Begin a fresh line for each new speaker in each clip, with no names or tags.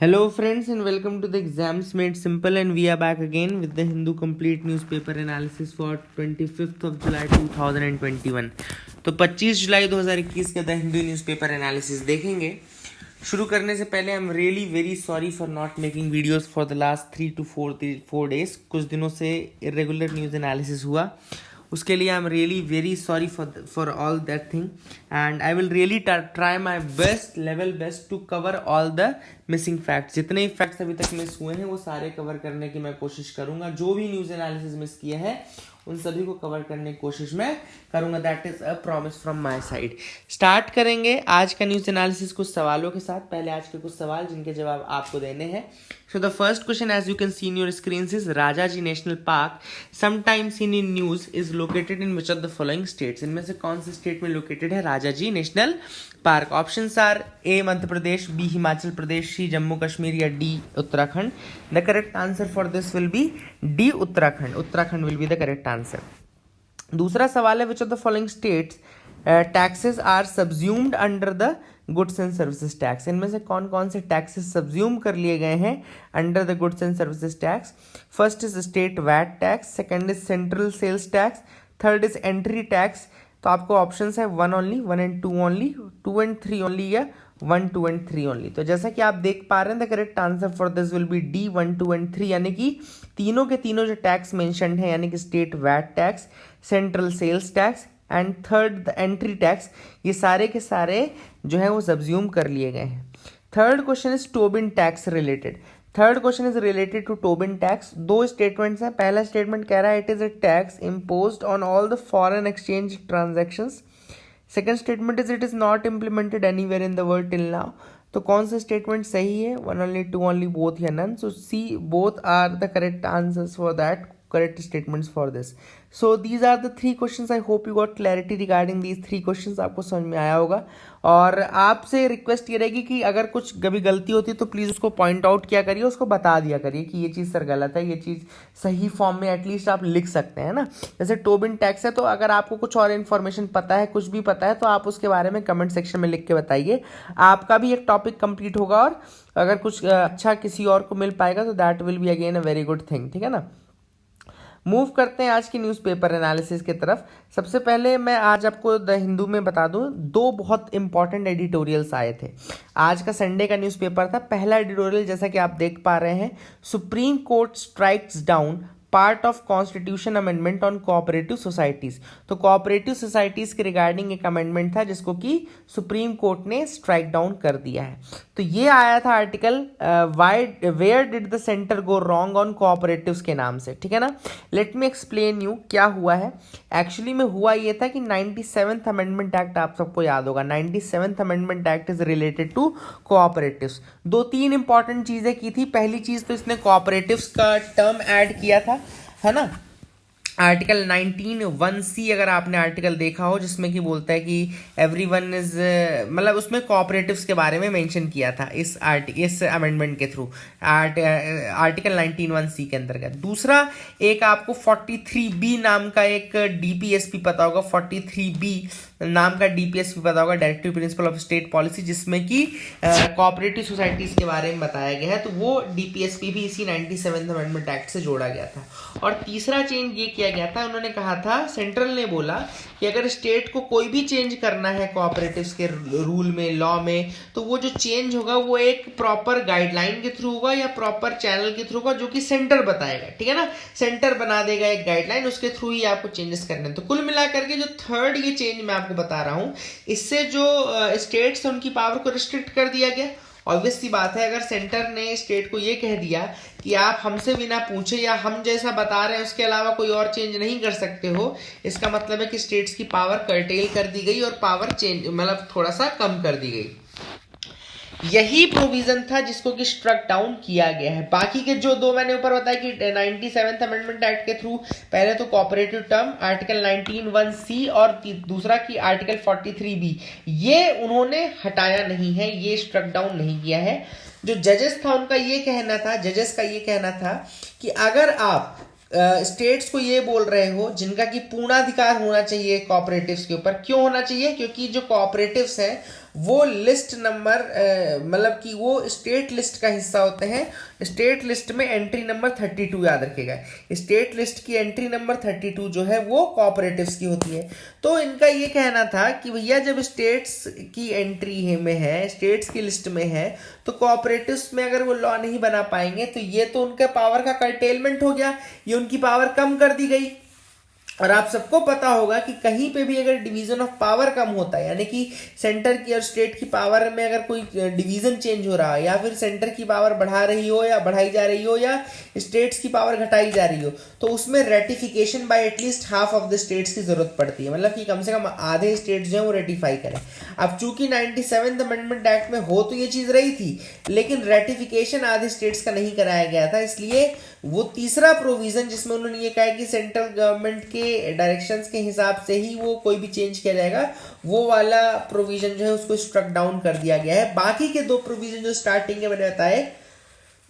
Hello friends and welcome to the Exams Made Simple, and we are back again with the Hindu Complete Newspaper Analysis for 25th of July 2021। तो 25 जुलाई 2021 का the Hindu newspaper analysis देखेंगे। शुरू करने से पहले I am really very sorry for not making videos for the last 3 to 4 days. कुछ दिनों से इरेगुलर न्यूज़ एनालिसिस हुआ, उसके लिए I am really very sorry for all that thing, and I will really try my best to cover all the missing facts. जितने भी facts अभी तक मिस हुए हैं वो सारे कवर करने की मैं कोशिश करूंगा। जो भी न्यूज़ एनालिसिस मिस किए हैं उन सभी को कवर करने की कोशिश मैं करूंगा। That is a promise from my side. Start करेंगे आज का न्यूज़ एनालिसिस कुछ सवालों के साथ। पहले आज के कुछ सवाल जिनके जवाब आपको देने हैं। So the first question, as you can see in your screens, is Rajaji National Park, sometimes seen in news, is located in which of the following states? इनमें से कौन से स्टेट में लोकेटेड है Rajaji national park? Options are A Madhya Pradesh, B Himachal Pradesh, C Jammu Kashmir या D Uttarakhand. The correct answer for this will be D Uttarakhand. Uttarakhand will be the correct answer. दूसरा सवाल है which of the following states taxes are subsumed under the goods and services tax? इनमें से कौन कौन से taxes subsume कर लिए गए हैं under the goods and services tax? First is state VAT tax, second is central sales tax, third is entry tax. तो आपको ऑप्शंस है 1 only, 1 and 2 only, 2 and 3 only या 1, 2 and 3 ओनली। तो जैसा कि आप देख पा रहे हैं the correct answer for this will be D 1, 2 and 3, यानी कि तीनों के तीनों जो टैक्स मेंशन्ड है, यानी कि state VAT tax, central sales tax and third the entry tax, ये सारे के सारे जो है वो सब्ज्यूम कर लिए गए हैं। Third question is Tobin tax related. Third question is related to Tobin tax. दो स्टेटमेंट्स हैं। पहला स्टेटमेंट कह रहा है it is a tax imposed on all the foreign exchange transactions. Second statement is it is not implemented anywhere in the world till now. तो कौन सा statement सही है? 1 ओनली, 2 ओनली, बोथ या none? So see both are the correct answers for that, correct statements for this. So these are the 3 questions. I hope you got clarity regarding these 3 questions. आपको समझ में आया होगा। और आपसे रिक्वेस्ट ये रहेगी कि अगर कुछ कभी गलती होती है तो प्लीज़ उसको पॉइंट आउट किया करिए, उसको बता दिया करिए कि ये चीज़ सर गलत है, ये चीज़ सही फॉर्म में एटलीस्ट आप लिख सकते हैं ना। जैसे टोबिन टैक्स है, तो अगर आपको कुछ और इन्फॉर्मेशन पता है, कुछ भी पता है, तो आप उसके बारे में कमेंट सेक्शन में लिख के बताइए। आपका भी एक टॉपिक कंप्लीट होगा, और अगर कुछ अच्छा किसी और को मिल पाएगा तो that will be again a very good thing. ठीक है ना। मूव करते हैं आज की न्यूज़पेपर एनालिसिस की तरफ। सबसे पहले मैं आज आपको द हिंदू में बता दूं, 2 बहुत इंपॉर्टेंट एडिटोरियल्स आए थे। आज का संडे का न्यूज़पेपर था। पहला एडिटोरियल जैसा कि आप देख पा रहे हैं, Supreme Court strikes down part of constitution amendment on cooperative societies. तो कोऑपरेटिव सोसाइटीज के रिगार्डिंग एक अमेंडमेंट था जिसको कि सुप्रीम कोर्ट ने स्ट्राइक डाउन कर दिया है। तो ये आया था article where did the centre go wrong on cooperatives के नाम से। ठीक है ना। लेट मी एक्सप्लेन यू क्या हुआ है। एक्चुअली में हुआ ये था कि 97th अमेंडमेंट एक्ट आप सबको याद होगा। 97th amendment act is related to cooperatives. 2-3 important चीजें की थी। पहली चीज तो इसने कोऑपरेटिव्स का टर्म ऐड किया था, है ना। आर्टिकल 19(1)(c) अगर आपने आर्टिकल देखा हो, जिसमें कि बोलता है कि एवरीवन इज, मतलब उसमें कोऑपरेटिव्स के बारे में मेंशन किया था इस अमेंडमेंट के थ्रू, आर्टिकल 19(1)(c) के अंतर्गत। दूसरा, एक आपको 43B नाम का एक DPSP पता होगा, 43B नाम का DPSP पता होगा, directive principle of state policy, जिसमें कि कोऑपरेटिव सोसाइटीज के बारे में बताया गया है। तो वो DPSP भी इसी 97th अमेंडमेंट एक्ट से जोड़ा गया था। और तीसरा चेंज ये किया गया था, उन्होंने कहा था, सेंट्रल ने बोला कि अगर स्टेट को कोई भी चेंज करना है कोऑपरेटिव्स के रूल में, लॉ में, तो वो जो चेंज होगा वो एक प्रॉपर गाइडलाइन के थ्रू होगा या प्रॉपर चैनल के थ्रू होगा, जो कि सेंटर बताएगा। ठीक है ना। सेंटर बना देगा एक गाइडलाइन, उसके थ्रू ही आपको चेंजेस करने हैं। तो कुल मिलाकर के जो थर्ड ये चेंज मैं आपको बता रहा हूं, इससे जो स्टेट्स है उनकी पावर को रिस्ट्रिक्ट कर दिया गया। ऑब्वियस सी बात है, अगर सेंटर ने स्टेट को ये कह दिया कि आप हमसे बिना पूछे या हम जैसा बता रहे हैं उसके अलावा कोई और चेंज नहीं कर सकते हो, इसका मतलब है कि स्टेट्स की पावर कर्टेल कर दी गई और पावर चेंज मतलब थोड़ा सा कम कर दी गई। यही प्रोविजन था जिसको कि स्ट्रक डाउन किया गया है। बाकी के जो 2 मैंने ऊपर बताया कि 97th अमेंडमेंट एक्ट के थ्रू, पहले तो कोऑपरेटिव टर्म आर्टिकल 19(1)(c) और दूसरा की आर्टिकल 43B, ये उन्होंने हटाया नहीं है, ये स्ट्रक डाउन नहीं किया है। जो जजेस था उनका ये कहना था, जजेस का ये कहना था कि अगर आप स्टेट्स को ये बोल रहे हो जिनका कि पूर्णाधिकार होना चाहिए कोऑपरेटिव्स के ऊपर, क्यों होना चाहिए? क्योंकि जो कोऑपरेटिव्स हैं वो लिस्ट नंबर मतलब कि वो स्टेट लिस्ट का हिस्सा होते हैं। स्टेट लिस्ट में एंट्री नंबर 32 याद रखेगा, स्टेट लिस्ट की एंट्री नंबर 32 जो है वो कोऑपरेटिव्स की होती है। तो इनका ये कहना था कि भैया जब स्टेट्स की एंट्री है में है, स्टेट्स की लिस्ट में है, तो कोऑपरेटिव्स में अगर वो लॉ नहीं बना पाएंगे तो ये तो उनके पावर का कर्टेलमेंट हो गया, ये उनकी पावर कम कर दी गई। और आप सबको पता होगा कि कहीं पे भी अगर डिवीजन ऑफ पावर कम होता है, यानी कि सेंटर की और स्टेट की पावर में अगर कोई डिवीजन चेंज हो रहा है, या फिर सेंटर की पावर बढ़ा रही हो या बढ़ाई जा रही हो, या स्टेट्स की पावर घटाई जा रही हो, तो उसमें ratification bye at least half of the states की जरूरत पड़ती है, मतलब कि कम से कम आधे स्टेट्स जो है वो रेटिफाई करें। अब चूंकि 97th अमेंडमेंट एक्ट में हो तो ये चीज रही थी, लेकिन रेटिफिकेशन आधे स्टेट्स का नहीं कराया गया था, इसलिए वो तीसरा प्रोविजन जिसमें उन्होंने ये कहा कि सेंट्रल गवर्नमेंट के डायरेक्शंस के हिसाब से ही वो कोई भी चेंज किया जाएगा, वो वाला प्रोविजन जो है उसको स्ट्रक डाउन कर दिया गया है। बाकी के दो प्रोविजन जो स्टार्टिंग में मैंने बताए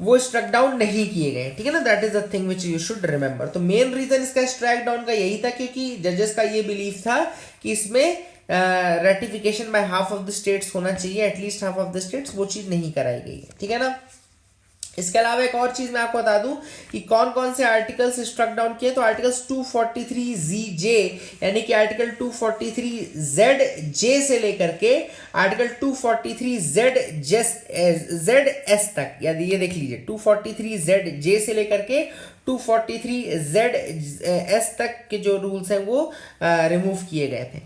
वो स्ट्रक डाउन नहीं किए गए, ठीक है ना। That is the thing which you should remember. तो मेन रीजन इसका स्ट्राइक डाउन का यही था क्योंकि जजेस का ये बिलीव था कि इसमें ratification by half of the states होना चाहिए, at least half of the states, वो चीज नहीं कराई गई है, ठीक है ना। इसके अलावा एक और चीज मैं आपको बता दूं कि कौन कौन से आर्टिकल्स स्ट्रक डाउन किए। तो आर्टिकल्स 243ZJ यानी कि आर्टिकल 243ZJ से लेकर के आर्टिकल 243ZS तक, यानी ये देख लीजिए 243ZJ से लेकर के 243ZS तक के जो रूल्स हैं वो रिमूव किए गए थे।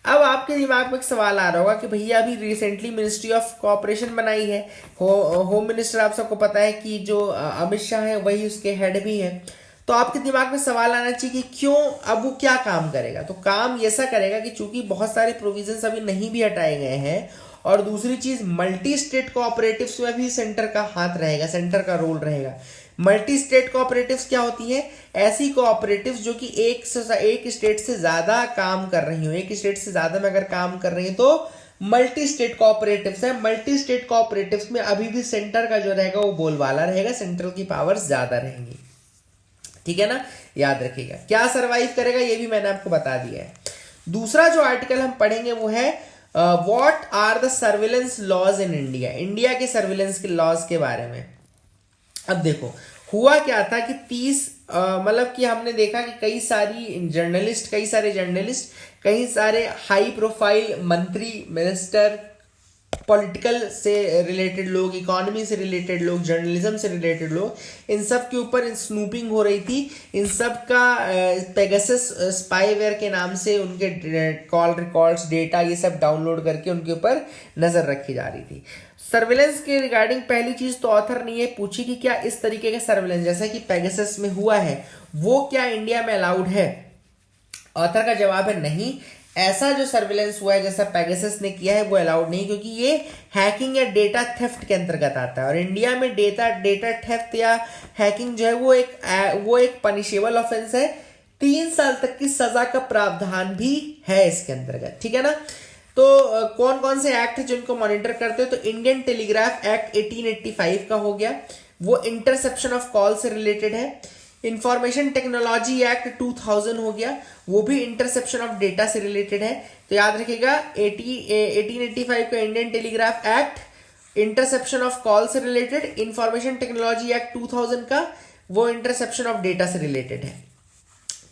अब आपके दिमाग में एक सवाल आ रहा होगा कि भैया अभी रिसेंटली मिनिस्ट्री ऑफ कोऑपरेशन बनाई है, होम मिनिस्टर आप सबको पता है कि जो अमित शाह है वही उसके हेड भी है। तो आपके दिमाग में सवाल आना चाहिए कि क्यों, अब वो क्या काम करेगा। तो काम ऐसा करेगा कि चूंकि बहुत सारे प्रोविजंस अभी नहीं भी हटाए गए हैं, और दूसरी चीज मल्टी स्टेट कोऑपरेटिव्स में भी सेंटर का हाथ रहेगा, सेंटर का रोल रहेगा। मल्टी स्टेट कोऑपरेटिव्स क्या होती है? ऐसी कोऑपरेटिव्स जो कि एक स्टेट से ज्यादा काम कर रही हो, एक स्टेट से ज्यादा में अगर काम कर रही है तो मल्टी स्टेट कोऑपरेटिव्स है। मल्टी स्टेट कोऑपरेटिव्स में अभी भी सेंटर का जो रहेगा वो बोलबाला रहेगा, सेंट्रल की पावर्स ज्यादा रहेंगी, ठीक है ना, याद रखिएगा। क्या सरवाइव करेगा ये भी मैंने आपको बता दिया है। दूसरा जो आर्टिकल हम पढ़ेंगे वो है what are the surveillance laws in India, India के सर्विलेंस के लॉज के बारे में। अब देखो हुआ क्या था कि 30 मतलब कि हमने देखा कि कई सारे जर्नलिस्ट, कई सारे हाई प्रोफाइल मंत्री, मिनिस्टर, पॉलिटिकल से रिलेटेड लोग, इकोनॉमी से रिलेटेड लोग, जर्नलिज्म से रिलेटेड लोग, इन सब के ऊपर स्नूपिंग हो रही थी। इन सब का पेगासस स्पाईवेयर के नाम से उनके कॉल रिकॉर्ड्स, डेटा, ये सब डाउनलोड करके उनके ऊपर नजर रखी जा रही थी। सर्विलेंस के रिगार्डिंग पहली चीज तो ऑथर ने ये पूछी कि क्या इस तरीके का सर्विलेंस जैसा कि पेगासस में हुआ है वो क्या इंडिया में अलाउड है। ऑथर का जवाब है नहीं, ऐसा जो सर्विलेंस हुआ है जैसा पेगासस ने किया है वो अलाउड नहीं, क्योंकि ये हैकिंग या डेटा थेफ्ट के अंतर्गत आता है, और इंडिया में डेटा थेफ्ट या हैकिंग जो है वो एक पनिशेबल ऑफेंस है। 3 साल तक की सजा का प्रावधान भी है इसके अंतर्गत, ठीक है ना। तो कौन कौन से एक्ट है जिनको मॉनिटर करते हो, तो इंडियन टेलीग्राफ एक्ट 1885 का हो गया, वो इंटरसेप्शन ऑफ कॉल से रिलेटेड है। इंफॉर्मेशन टेक्नोलॉजी एक्ट 2000 हो गया, वो भी इंटरसेप्शन ऑफ डेटा से रिलेटेड है। तो याद रखिएगा 1885 का Indian telegraph act interception of call से रिलेटेड, इंफॉर्मेशन टेक्नोलॉजी एक्ट 2000 का वो इंटरसेप्शन ऑफ डेटा से रिलेटेड है,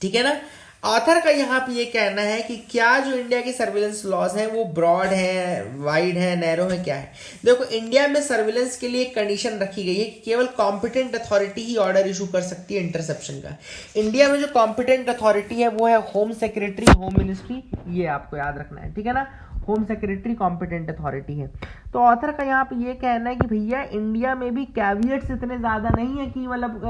ठीक है ना। ऑथर का यहाँ पे ये कहना है कि क्या जो इंडिया के सर्विलेंस लॉज हैं वो ब्रॉड है, वाइड है, नैरो है, क्या है। देखो इंडिया में सर्विलेंस के लिए एक कंडीशन रखी गई है कि केवल कॉम्पिटेंट अथॉरिटी ही ऑर्डर इशू कर सकती है इंटरसेप्शन का। इंडिया में जो कॉम्पिटेंट अथॉरिटी है वो है होम सेक्रेटरी, होम मिनिस्ट्री, ये आपको याद रखना है, ठीक है ना। होम सेक्रेटरी कॉम्पिटेंट अथॉरिटी है। तो ऑथर का यहाँ पे ये कहना है कि भैया इंडिया में भी कैविएट्स इतने ज़्यादा नहीं है कि मतलब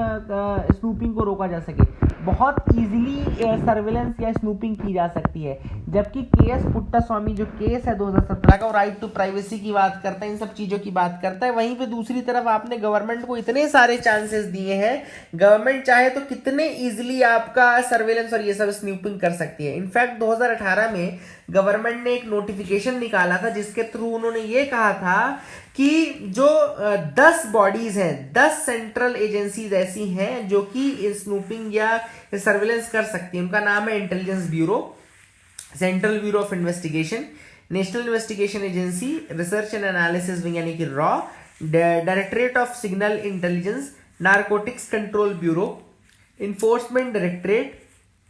स्नूपिंग को रोका जा सके, बहुत इजीली सर्विलेंस या स्नूपिंग की जा सकती है। जबकि केएस पुट्टास्वामी जो केस है 2017 का, राइट टू प्राइवेसी की बात करता है, इन सब चीज़ों की बात करता है। वहीं पे दूसरी तरफ आपने गवर्नमेंट को इतने सारे चांसेस दिए हैं, गवर्नमेंट चाहे तो कितने इजीली आपका सर्विलेंस और ये सब स्नूपिंग कर सकती है। इनफैक्ट 2018 में गवर्नमेंट ने एक नोटिफिकेशन निकाला था जिसके थ्रू उन्होंने ये कहा था कि जो 10 बॉडीज हैं, 10 सेंट्रल एजेंसीज ऐसी हैं जो कि स्नूपिंग या सर्विलेंस कर सकती हैं। उनका नाम है intelligence bureau, central bureau of investigation, national investigation agency, research and analysis wing यानी कि raw, directorate of signal intelligence, narcotics control bureau, enforcement directorate,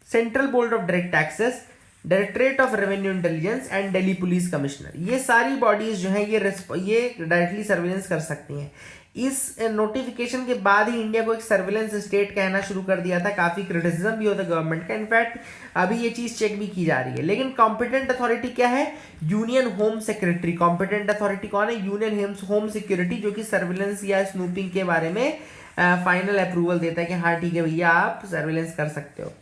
central board of direct taxes, directorate of revenue intelligence and Delhi police commissioner. ये सारी bodies जो हैं ये directly surveillance कर सकती हैं। इस नोटिफिकेशन के बाद ही इंडिया को एक सर्विलेंस स्टेट कहना शुरू कर दिया था। काफी क्रिटिसिज्म भी होता गवर्नमेंट का, इनफैक्ट अभी ये चीज चेक भी की जा रही है। लेकिन कॉम्पिटेंट अथॉरिटी क्या है? Union home secretary. Competent authority कौन है? यूनियन होम सिक्योरिटी, जो कि सर्विलेंस या स्नूपिंग के बारे में फाइनल अप्रूवल देता है कि हाँ ठीक है भैया आप सर्विलेंस कर सकते हो।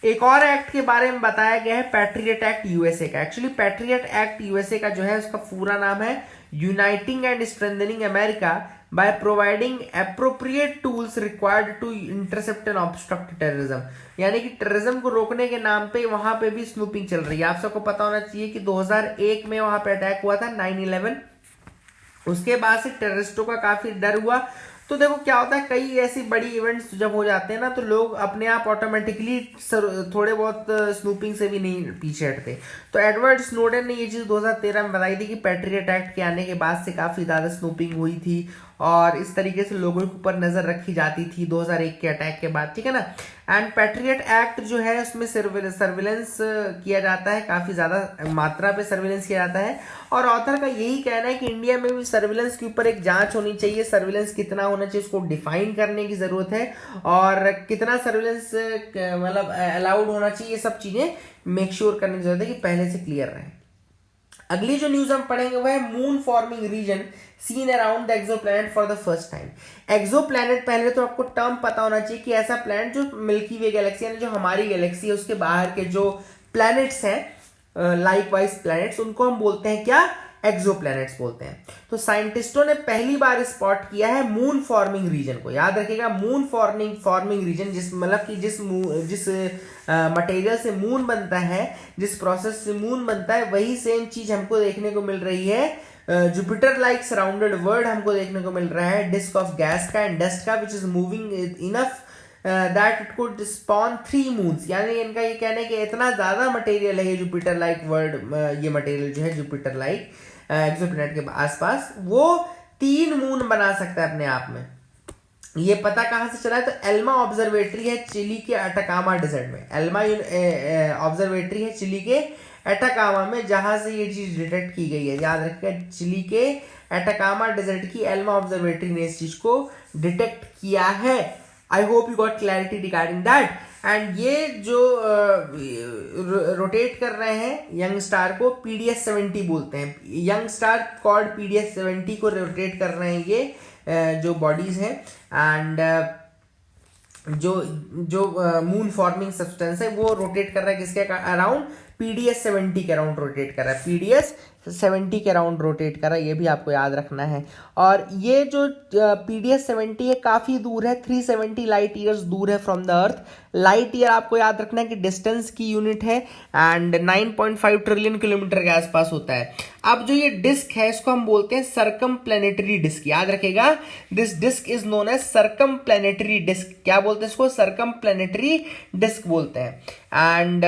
एक और एक्ट के बारे में बताया गया है, पैट्रियट एक्ट यूएसए का। एक्चुअली पैट्रियट एक्ट यूएसए का जो है उसका पूरा नाम है uniting and strengthening America by providing appropriate tools required to intercept and obstruct terrorism. यानी कि टेररिज्म को रोकने के नाम पे वहां पे भी स्नूपिंग चल रही है। आप सबको पता होना चाहिए कि 2001 में वहां पे अटैक हुआ था 9/11। उसके बाद से टेररिस्टों का काफी डर हुआ। तो देखो क्या होता है, कई ऐसी बड़ी इवेंट्स जब हो जाते हैं ना तो लोग अपने आप ऑटोमेटिकली थोड़े बहुत स्नूपिंग से भी नहीं पीछे हटते। तो एडवर्ड स्नोडेन ने ये चीज़ 2013 में बताई थी कि पैट्रियट एक्ट के आने के बाद से काफ़ी ज़्यादा स्नूपिंग हुई थी और इस तरीके से लोगों के ऊपर नज़र रखी जाती थी 2001 के अटैक के बाद, ठीक है ना। एंड पैट्रियट एक्ट जो है उसमें सर्विलेंस किया जाता है, काफ़ी ज़्यादा मात्रा पे सर्विलेंस किया जाता है। और ऑथर का यही कहना है कि इंडिया में भी सर्विलेंस के ऊपर एक जांच होनी चाहिए। सर्विलेंस कितना होना चाहिए उसको डिफाइन करने की ज़रूरत है और कितना सर्विलेंस मतलब अलाउड होना चाहिए, ये सब चीज़ें मेक श्योर करने की जरूरत है कि पहले से क्लियर रहे। अगली जो न्यूज हम पढ़ेंगे वह है moon forming region seen around the exoplanet for the first time. Exoplanet, पहले तो आपको टर्म पता होना चाहिए कि ऐसा प्लैनेट जो मिल्की वे गैलेक्सी यानी जो हमारी गैलेक्सी है उसके बाहर के जो प्लैनेट्स हैं लाइक वाइज प्लैनेट्स, उनको हम बोलते हैं क्या? एक्सोप्लैनेट्स बोलते हैं। तो साइंटिस्टों ने पहली बार स्पॉट किया है मून फॉर्मिंग रीजन को। याद रखिएगा, मून फॉर्मिंग रीजन, जिस मतलब कि जिस मटेरियल से मून बनता है, जिस प्रोसेस से मून बनता है, वही सेम चीज हमको देखने को मिल रही है। जुपिटर लाइक सराउंडेड वर्ल्ड हमको देखने को मिल रहा है डिस्क ऑफ गैस का एंड डस्ट का, which is moving enough that it could spawn 3 moons. यानी इनका ये कहना है कि इतना ज्यादा मटेरियल है ये जुपिटर लाइक वर्ल्ड, ये मटेरियल जो है जुपिटर लाइक एक्सोप्लैनेट के आसपास, वो 3 मून बना सकता है अपने आप में। ये पता कहां से चला है? तो एल्मा ऑब्जर्वेटरी है चिली के अटाकामा डेजर्ट में। एल्मा ऑब्जर्वेटरी है चिली के अटाकामा में, जहां से ये चीज डिटेक्ट की गई है। याद रखिएगा, चिली के अटाकामा डेजर्ट की एल्मा ऑब्जर्वेटरी ने इस चीज को डिटेक्ट किया है। आई hope you got clarity regarding that. And ये जो रोटेट कर रहे हैं यंग स्टार को पीडीएस 70 बोलते हैं। यंग स्टार कॉल्ड पीडीएस 70 को रोटेट कर रहे हैं ये जो बॉडीज हैं। एंड जो मून फॉर्मिंग सब्सटेंस है वो रोटेट कर रहा है किसके अराउंड? पीडीएस 70 के अराउंड रोटेट कर रहा है। पीडीएस 70 के अराउंड रोटेट कर रहा है, ये भी आपको याद रखना है। और ये जो पीडीएस 70 है काफ़ी दूर है, 370 लाइट ईयर्स दूर है from the earth. Light year आपको याद रखना है कि डिस्टेंस की यूनिट है एंड 9.5 ट्रिलियन किलोमीटर के आसपास होता है। अब जो ये डिस्क है इसको हम बोलते हैं सर्कमप्लैनेटरी डिस्क। याद रखेगा, this disk is known as circumplanetary disk. क्या बोलते हैं इसको? सर्कमप्लैनेटरी डिस्क बोलते हैं। एंड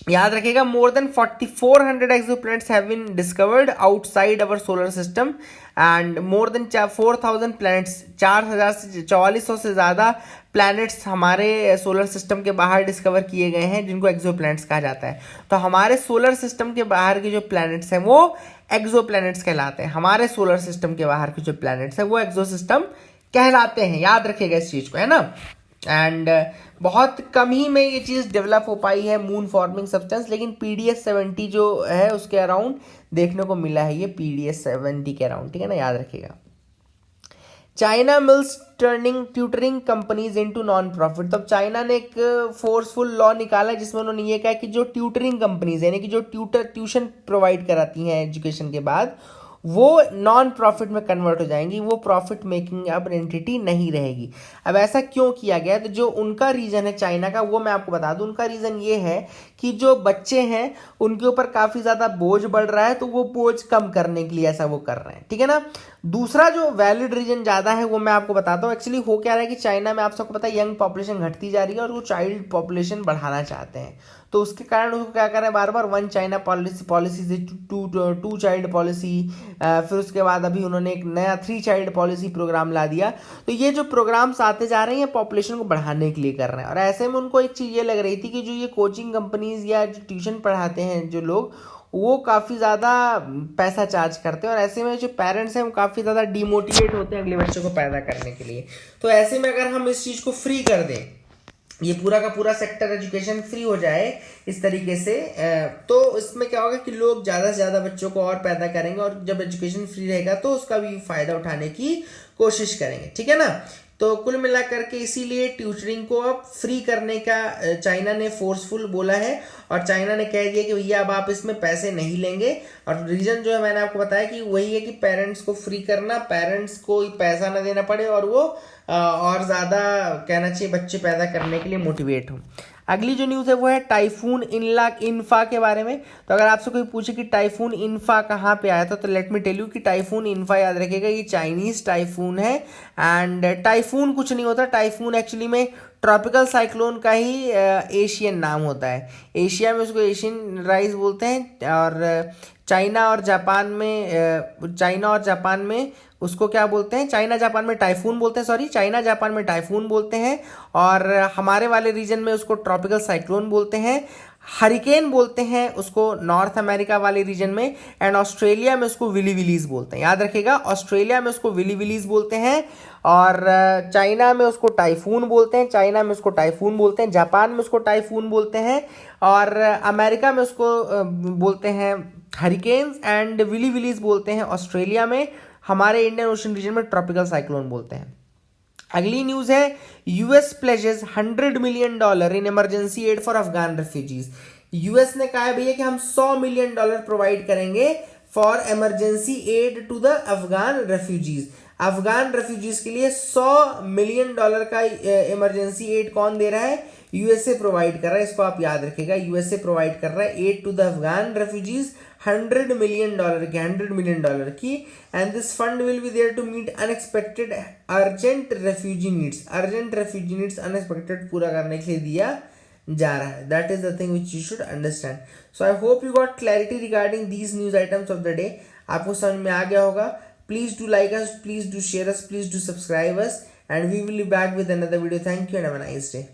याद रखिएगा, more than 4400 exoplanets have been discovered outside our solar system and more than 4000 planets, 4400 से ज्यादा प्लैनेट्स हमारे सोलर सिस्टम के बाहर डिस्कवर किए गए हैं जिनको एक्सोप्लैनेट्स कहा जाता है। तो हमारे सोलर सिस्टम के बाहर के जो प्लैनेट्स हैं वो एक्सोप्लैनेट्स कहलाते हैं। हमारे सोलर सिस्टम के बाहर के जो प्लैनेट्स हैं वो एक्सोसिस्टम कहलाते हैं। याद रखिएगा इस चीज को, है ना। एंड बहुत कम ही में ये चीज़ डेवलप हो पाई है मून फॉर्मिंग सब्सटेंस, लेकिन पीडीएस 70 जो है उसके अराउंड देखने को मिला है ये पीडीएस 70 के अराउंड, ठीक है ना। याद रखिएगा। China mills turning tutoring companies into non profit. तब चाइना ने एक फोर्सफुल लॉ निकाला जिसमें उन्होंने ये कहा कि जो ट्यूटरिंग कंपनीज यानी कि जो ट्यूशन प्रोवाइड कराती हैं एजुकेशन के बाद, वो नॉन प्रॉफिट में कन्वर्ट हो जाएंगी, वो प्रॉफिट मेकिंग अब एंटिटी नहीं रहेगी। अब ऐसा क्यों किया गया? तो जो उनका रीजन है चाइना का, वो मैं आपको बता दूं। उनका रीजन ये है कि जो बच्चे हैं उनके ऊपर काफी ज्यादा बोझ बढ़ रहा है, तो वो बोझ कम करने के लिए ऐसा वो कर रहे हैं, ठीक है ना। दूसरा जो वैलिड रीजन ज्यादा है वो मैं आपको बताता हूँ। एक्चुअली हो क्या रहा है कि चाइना में आप सबको पता है यंग पॉपुलेशन घटती जा रही है और वो चाइल्ड पॉपुलेशन बढ़ाना चाहते हैं। तो उसके कारण उसको क्या कर रहे हैं, बार बार वन चाइना पॉलिसी से टू चाइल्ड पॉलिसी, फिर उसके बाद अभी उन्होंने एक नया 3 चाइल्ड पॉलिसी प्रोग्राम ला दिया। तो ये जो प्रोग्राम्स आते जा रहे हैं पॉपुलेशन को बढ़ाने के लिए कर रहे हैं। और ऐसे में उनको एक चीज़ ये लग रही थी कि जो ये कोचिंग कंपनीज या जो ट्यूशन पढ़ाते हैं जो लोग, वो काफ़ी ज़्यादा पैसा चार्ज करते हैं, और ऐसे में जो पेरेंट्स हैं वो काफ़ी ज़्यादा डिमोटिवेट होते हैं अगले बच्चों को पैदा करने के लिए। तो ऐसे में अगर हम इस चीज़ को फ्री कर दें, ये पूरा का पूरा सेक्टर एजुकेशन फ्री हो जाए इस तरीके से, तो इसमें क्या होगा कि लोग ज़्यादा से ज़्यादा बच्चों को और पैदा करेंगे, और जब एजुकेशन फ्री रहेगा तो उसका भी फ़ायदा उठाने की कोशिश करेंगे, ठीक है ना। तो कुल मिलाकर के इसीलिए ट्यूटरिंग को अब फ्री करने का चाइना ने फोर्सफुल बोला है, और चाइना ने कह दिया कि भैया अब आप इसमें पैसे नहीं लेंगे। और रीज़न जो है मैंने आपको बताया कि वही है कि पेरेंट्स को फ्री करना, पेरेंट्स को पैसा ना देना पड़े, और वो और ज़्यादा कहना चाहिए बच्चे पैदा करने के लिए मोटिवेट हों। अगली जो न्यूज़ है वो है टाइफून इन्फा के बारे में। तो अगर आपसे कोई पूछे कि टाइफून इन्फा कहाँ पे आया था, तो लेट मी टेल यू कि टाइफून इन्फा याद रखिएगा ये चाइनीज टाइफून है। एंड टाइफून कुछ नहीं होता, टाइफून एक्चुअली में ट्रॉपिकल साइक्लोन का ही एशियन नाम होता है। एशिया में उसको एशियन राइज बोलते हैं, और चाइना और जापान में उसको क्या बोलते हैं, चाइना जापान में टाइफून बोलते हैं, सॉरी चाइना जापान में टाइफून बोलते हैं, और हमारे वाले रीजन में उसको ट्रॉपिकल साइक्लोन बोलते हैं। हरिकेन बोलते हैं उसको नॉर्थ अमेरिका वाले रीजन में, एंड ऑस्ट्रेलिया में उसको विली विलीज बोलते हैं। याद रखिएगा, ऑस्ट्रेलिया में उसको विली विलीज बोलते हैं, और चाइना में उसको टाइफून बोलते हैं, जापान में उसको टाइफून बोलते हैं, और अमेरिका में उसको बोलते हैं हरिकेन्स, एंड विली विलीज बोलते हैं ऑस्ट्रेलिया में। हमारे इंडियन ओशन रीजन में ट्रॉपिकल साइक्लोन बोलते हैं। अगली न्यूज है US pledges $100 million in emergency aid for Afghan refugees. US ने कहा है भैया कि हम $100 मिलियन प्रोवाइड करेंगे for emergency aid to the Afghan refugees. Afghan refugees के लिए $100 मिलियन का इमरजेंसी एड कौन दे रहा है, यूएसए प्रोवाइड कर रहा है। इसको आप याद रखिएगा, यूएसए प्रोवाइड कर रहा है aid to the Afghan refugees $100 million की। And this fund will be there to meet unexpected urgent refugee needs unexpected पूरा करने के लिए दिया जा रहा है। That is the thing which you should understand. So I hope you got clarity regarding these news items of the day. आपको समझ में आ गया होगा। Please do like us, please do share us, please do subscribe us, and we will be back with another video. Thank you and have a nice day.